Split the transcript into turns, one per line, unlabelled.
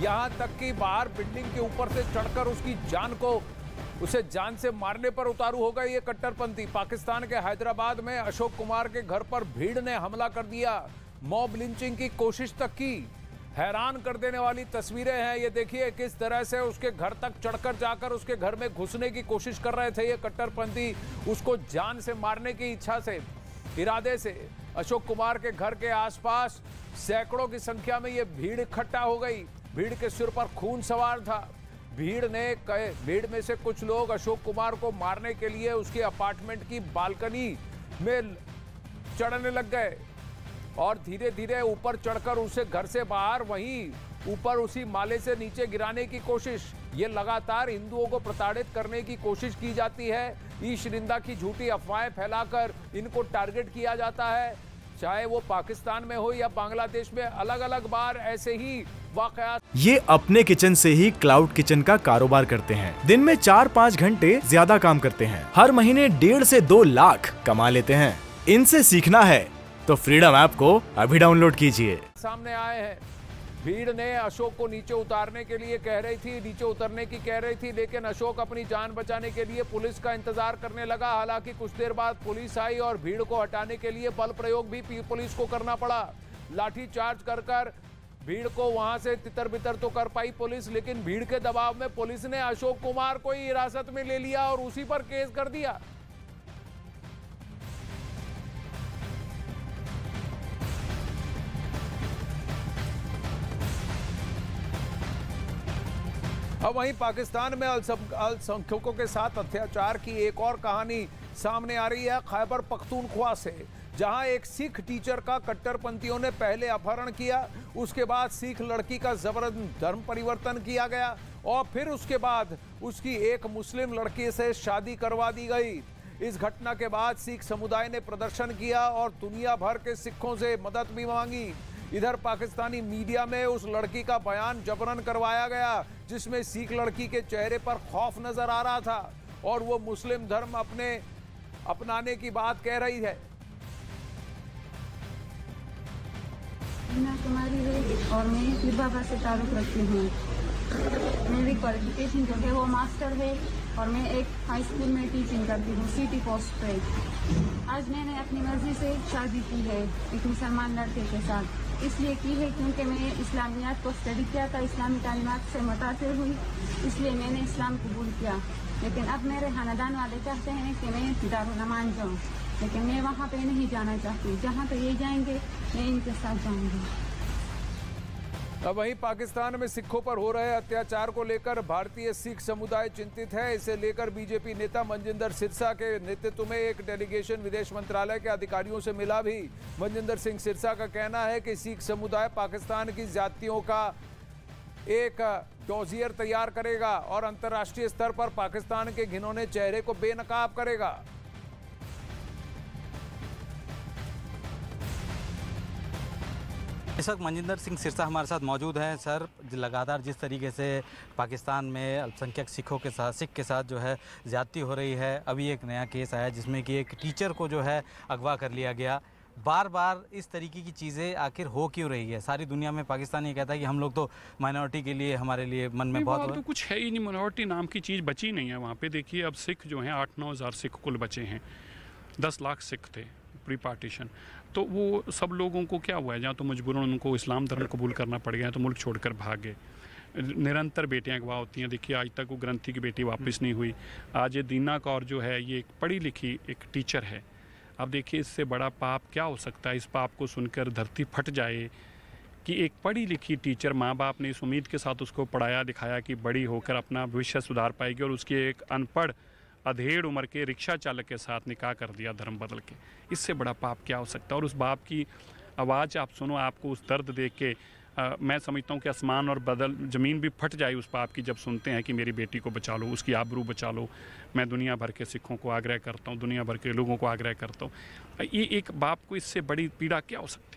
यहां तक कि बाहर बिल्डिंग के ऊपर से चढ़कर उसे जान से मारने पर उतारू हो गए ये कट्टरपंथी। पाकिस्तान के हैदराबाद में अशोक कुमार के घर पर भीड़ ने हमला कर दिया, मॉब लिंचिंग की कोशिश तक की। हैरान कर देने वाली तस्वीरें हैं ये, देखिए किस तरह से उसके घर तक चढ़कर जाकर उसके घर में घुसने की कोशिश कर रहे थे ये कट्टरपंथी, उसको जान से मारने की इच्छा से, इरादे से। अशोक कुमार के घर के आसपास सैकड़ों की संख्या में ये भीड़ इकट्ठा हो गई। भीड़ के सिर पर खून सवार था। भीड़ में से कुछ लोग अशोक कुमार को मारने के लिए उसके अपार्टमेंट की बालकनी में चढ़ने लग गए और धीरे धीरे ऊपर चढ़कर उसे घर से बाहर वहीं ऊपर उसी माले से नीचे गिराने की कोशिश। ये लगातार हिंदुओं को प्रताड़ित करने की कोशिश की जाती है। ईश निंदा की झूठी अफवाहें फैलाकर इनको टारगेट किया जाता है, चाहे वो पाकिस्तान में हो या बांग्लादेश में। अलग अलग बार ऐसे ही वाकयात।
ये अपने किचन से ही क्लाउड किचन का कारोबार करते हैं। दिन में 4-5 घंटे ज्यादा काम करते हैं। हर महीने 1.5 से 2 लाख कमा लेते हैं। इनसे सीखना है तो फ्रीडम ऐप को अभी डाउनलोड कीजिए।
सामने आए हैं, भीड़ ने अशोक को नीचे उतारने के लिए कह रही थी, नीचे उतरने की कह रही थी, लेकिन अशोक अपनी जान बचाने के लिए पुलिस का इंतजार करने लगा। हालांकि कुछ देर बाद पुलिस आई और भीड़ को हटाने के लिए बल प्रयोग भी पुलिस को करना पड़ा। लाठी चार्ज कर भीड़ को वहां से तितर बितर तो कर पाई पुलिस, लेकिन भीड़ के दबाव में पुलिस ने अशोक कुमार को ही हिरासत में ले लिया और उसी पर केस कर दिया। अब वहीं पाकिस्तान में अल्पसंख्यकों के साथ अत्याचार की एक और कहानी सामने आ रही है खैबर पख्तूनख्वा से, जहां एक सिख टीचर का कट्टरपंथियों ने पहले अपहरण किया, उसके बाद सिख लड़की का जबरदस्त धर्म परिवर्तन किया गया और फिर उसके बाद उसकी एक मुस्लिम लड़की से शादी करवा दी गई। इस घटना के बाद सिख समुदाय ने प्रदर्शन किया और दुनिया भर के सिखों से मदद भी मांगी। इधर पाकिस्तानी मीडिया में उस लड़की का बयान जबरन करवाया गया, जिसमें सिख लड़की के चेहरे पर खौफ नजर आ रहा था और वो मुस्लिम धर्म अपनाने की बात कह रही है।
मीना कुमारी है और मैं पीर बाबा से ताल्लुक़ रखती हूँ। मेरी क्वालिफिकेशन जो है वो मास्टर है और मैं एक हाई स्कूल में टीचिंग करती हूँ सिटी पोस्ट पे। आज मैंने अपनी मर्जी से शादी की है एक मुसलमान लड़के के साथ, इसलिए की है क्योंकि मैं इस्लामियात को स्टडी किया था, इस्लामी तालीमात से मुतासिर हुई, इसलिए मैंने इस्लाम कबूल किया। लेकिन अब मेरे खानदान वाले चाहते हैं कि मैं दारुल अमान जाऊँ, लेकिन मैं वहाँ पे नहीं जाना चाहती। जहाँ पे ये जाएंगे मैं इनके साथ जाऊँगी।
अब वहीं पाकिस्तान में सिखों पर हो रहे अत्याचार को लेकर भारतीय सिख समुदाय चिंतित है। इसे लेकर बीजेपी नेता मनजिंदर सिरसा के नेतृत्व में एक डेलीगेशन विदेश मंत्रालय के अधिकारियों से मिला भी। मनजिंदर सिंह सिरसा का कहना है कि सिख समुदाय पाकिस्तान की जातियों का एक डोजियर तैयार करेगा और अंतर्राष्ट्रीय स्तर पर पाकिस्तान के घिनौने चेहरे को बेनकाब करेगा।
इस वक्त मनजिंदर सिंह सिरसा हमारे साथ मौजूद हैं। सर, लगातार जिस तरीके से पाकिस्तान में अल्पसंख्यक सिख के साथ जो है ज़्यादती हो रही है, अभी एक नया केस आया जिसमें कि एक टीचर को जो है अगवा कर लिया गया। बार बार इस तरीके की चीज़ें आखिर हो क्यों रही है? सारी दुनिया में पाकिस्तान ये कहता है कि हम लोग तो माइनॉरिटी के लिए, हमारे लिए मन में बहुत
तो कुछ है ही नहीं, माइनॉरिटी नाम की चीज़ बची नहीं है वहाँ पे। देखिए अब सिख जो हैं 8-9 हज़ार सिख कुल बचे हैं, 10 लाख सिख थे प्री पार्टीशन। तो वो सब लोगों को क्या हुआ है, जहाँ तो मजबूरन उनको इस्लाम धर्म कबूल करना पड़ गया, तो मुल्क छोड़कर भाग गए। निरंतर बेटियां अगवा होती हैं। देखिए आज तक वो ग्रंथी की बेटी वापस नहीं हुई। आज ये दीना कौर जो है ये एक पढ़ी लिखी एक टीचर है। अब देखिए इससे बड़ा पाप क्या हो सकता है? इस पाप को सुनकर धरती फट जाए कि एक पढ़ी लिखी टीचर, माँ बाप ने इस उम्मीद के साथ उसको पढ़ाया लिखाया कि बड़ी होकर अपना भविष्य सुधार पाएगी, और उसकी एक अनपढ़ अधेड़ उम्र के रिक्शा चालक के साथ निकाह कर दिया धर्म बदल के। इससे बड़ा पाप क्या हो सकता है? और उस बाप की आवाज़ आप सुनो, आपको उस दर्द देख के मैं समझता हूँ कि आसमान और ज़मीन भी फट जाए उस बाप की, जब सुनते हैं कि मेरी बेटी को बचा लो, उसकी आबरू बचा लो। मैं दुनिया भर के सिखों को आग्रह करता हूँ, दुनिया भर के लोगों को आग्रह करता हूँ, ये एक बाप को इससे बड़ी पीड़ा क्या हो सकती है?